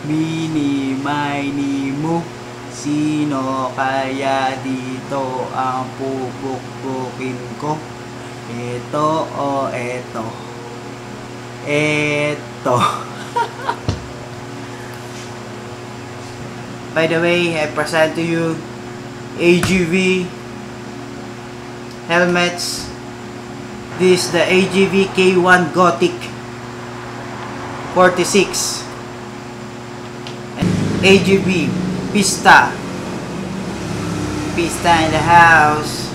Mini, mini, mo. Sino kaya dito ang pupukpukin ko? Ito o eto? Eto. By the way, I present to you AGV helmets. This is the AGV K1 Gothic 46 and AGV Pista in the house.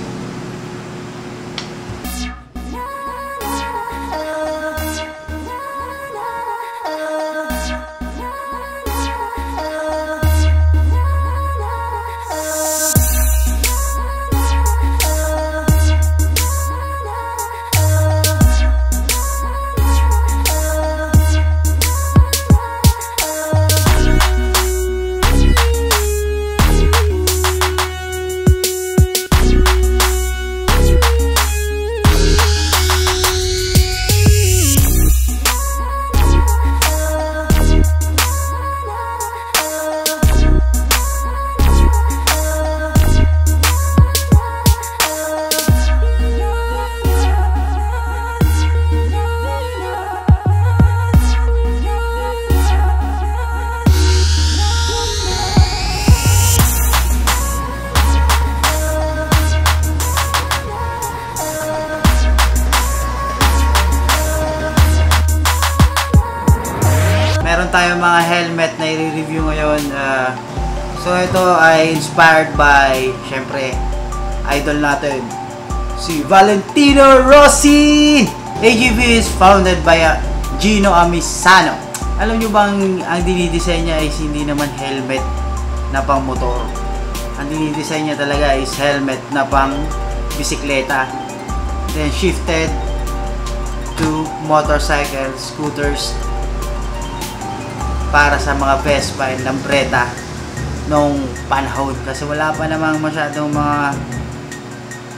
Meron tayong mga helmet na i-review ngayon. So ito ay inspired by, syempre, idol natin, si Valentino Rossi! AGV is founded by Misano. Alam nyo bang ang dinidesign niya is hindi naman helmet na pang motor. Ang dinidesign niya talaga is helmet na pang bisikleta. Then shifted to motorcycle, scooters, para sa mga Vespa and Lambretta nung panahon, kasi wala pa namang masyadong mga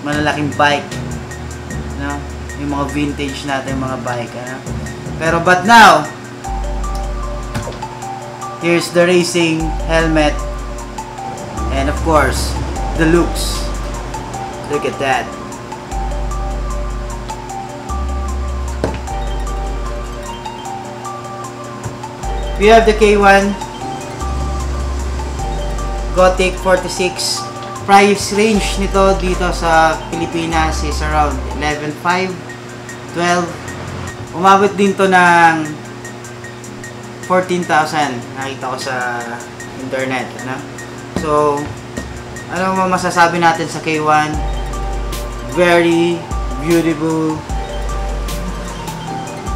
malalaking bike, no? Yung mga vintage natin mga bike, ano? Pero but now, here's the racing helmet, and of course the looks. Look at that. We have the K1 Gothic 46. Price range nito dito sa Pilipinas is around 11,500, 12. Umabot din to ng 14,000. Nakita ko sa internet, ano? So, ano mo masasabi natin sa K1? Very beautiful.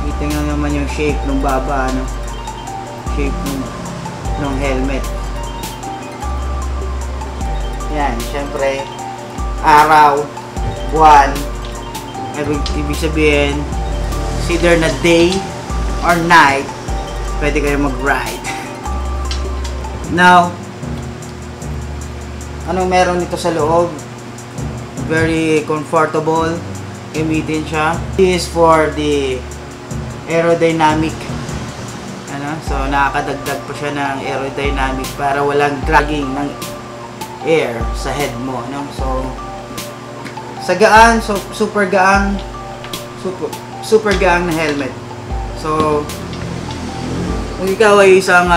Kita nga naman yung shape ng baba, ano? Shape ng helmet. Yan, syempre araw, buwan, ibig sabihin either na day or night pwede kayo mag-ride. Now, anong meron nito sa loob? Very comfortable gamitin siya. This is for the aerodynamic. So nakakadagdag pa siya ng aerodynamic para walang dragging ng air sa head mo, no? So sa gaan, so super gaang na helmet. So kung ikaw ay isang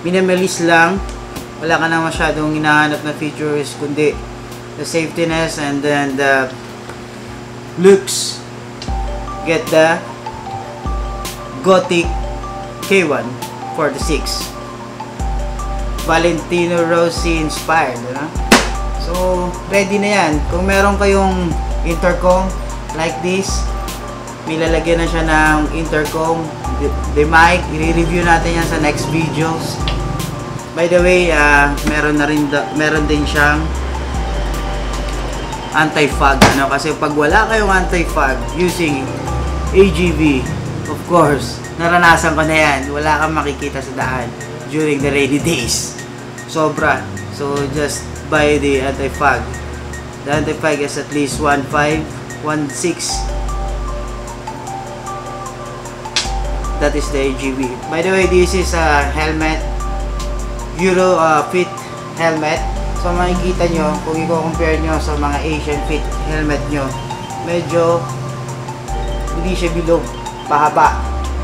minimalist lang, wala ka na masyadong hinahanap na features kundi the safetyness and then the looks, get the Gothic K1 46 Valentino Rossi inspired, ano? So ready na yan. Kung meron kayong intercom like this, may lalagyan na siya ng intercom, the mic. I-review natin yan sa next videos. By the way, meron din siyang anti-fog, ano? Kasi pag wala kayong anti-fog using AGV, of course, naranasan ko na yan. Wala kang makikita sa daan during the rainy days. Sobra. So, just buy the anti-fog. The anti-fog is at least 1.5, 1.6 That is the AGV. By the way, this is a helmet, Euro fit helmet. So makikita nyo, kung i-compare nyo sa mga Asian fit helmet nyo, medyo hindi siya bilog, pahaba,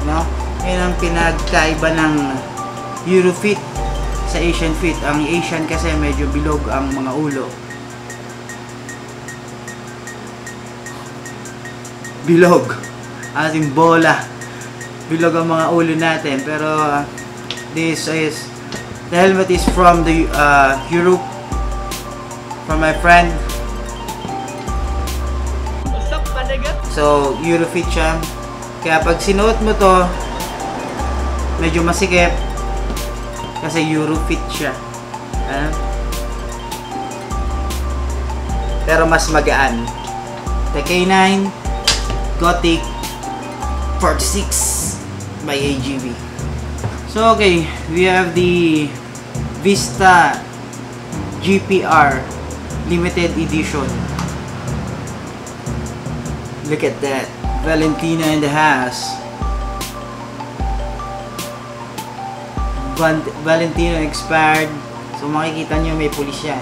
no? Yan ang pinagkaiba ng Euro fit sa Asian fit. Ang Asian kasi medyo bilog ang mga ulo. Bilog, as in bola. Bilog ang mga ulo natin, pero this is the helmet is from the Europe, from my friend. What's up, panaga? So Eurofit siya, kaya pag sinuot mo to medyo masikip kasi Eurofit siya, pero mas magaan. The K1 Gothic 46 by AGV. So okay, we have the Pista GPR limited edition. Look at that, Valentina in the house. Valentino expired, so makikita nyo may pulis yan.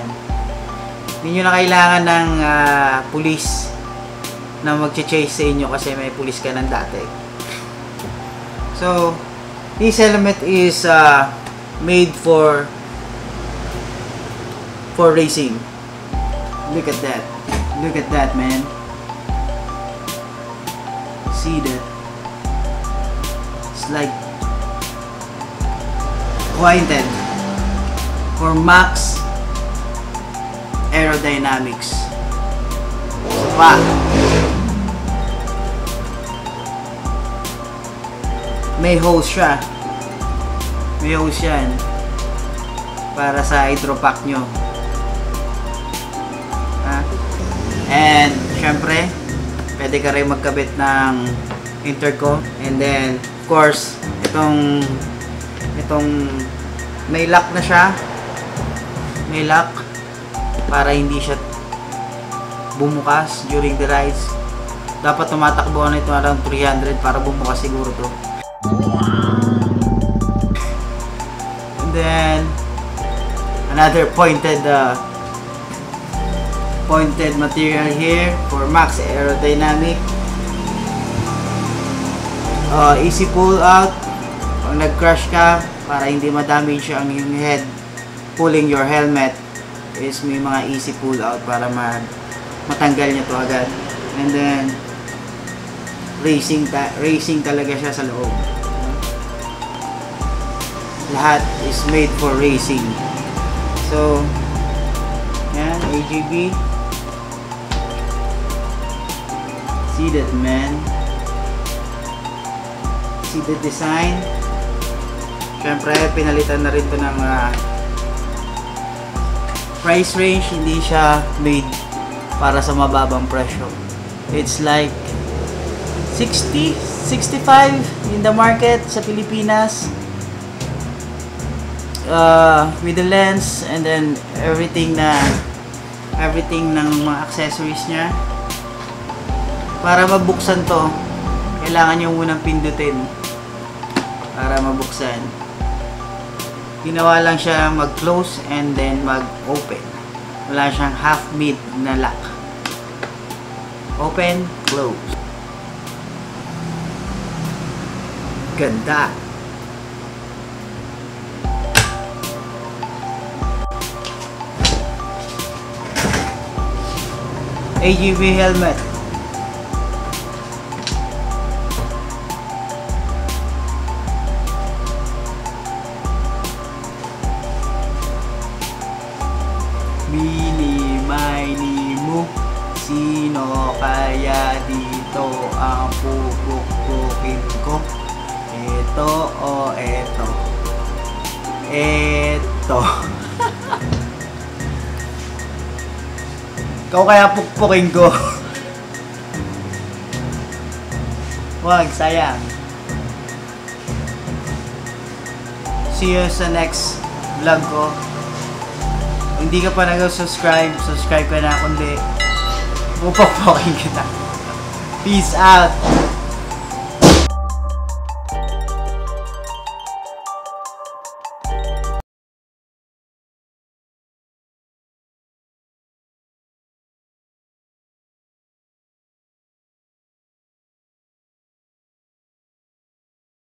Hindi nyo na kailangan ng pulis na mag-chase sa inyo kasi may pulis ka ng dati. So this helmet is made for racing. Look at that. Look at that, man. See that? It's like pointed for max aerodynamics. So pa. May hose siya. May hose yan para sa hydropack nyo. And syempre pwede ka rin magkabit ng intercom, and then of course itong may lock na siya. May lock para hindi siya bumukas during the rides. Dapat tumatakbo na ito around 300 para bumukas siguro to. And then another pointed material here for max aerodynamic. Easy pull out pag nag-crash ka, para hindi ma-damage ang yung head. Pulling your helmet is may mga easy pull out para matanggal niya to agad. And then racing talaga siya sa loob. Lahat is made for racing. So yan, AGV. See that, man. See the design. Syempre pinalitan na rin to ng price range. Hindi siya made para sa mababang presyo. It's like 60, 65 in the market sa Pilipinas. With the lens and then everything ng mga accessories niya. Para mabuksan to, kailangan nyo munang pindutin para mabuksan. Ginawa lang siya mag-close and then mag-open. Wala siyang half-mid na lock. Open, close. Ganda. AGV helmet. Mini, mini, mo. Sino kaya dito ang pupukpukin ko? Ito o eto? Eto. Ikaw kaya pukpukin ko? Wag, sayang. See you sa next vlog ko. Kung hindi ka pa nag-subscribe, subscribe ka na kundi pupukpukin kita. Peace out!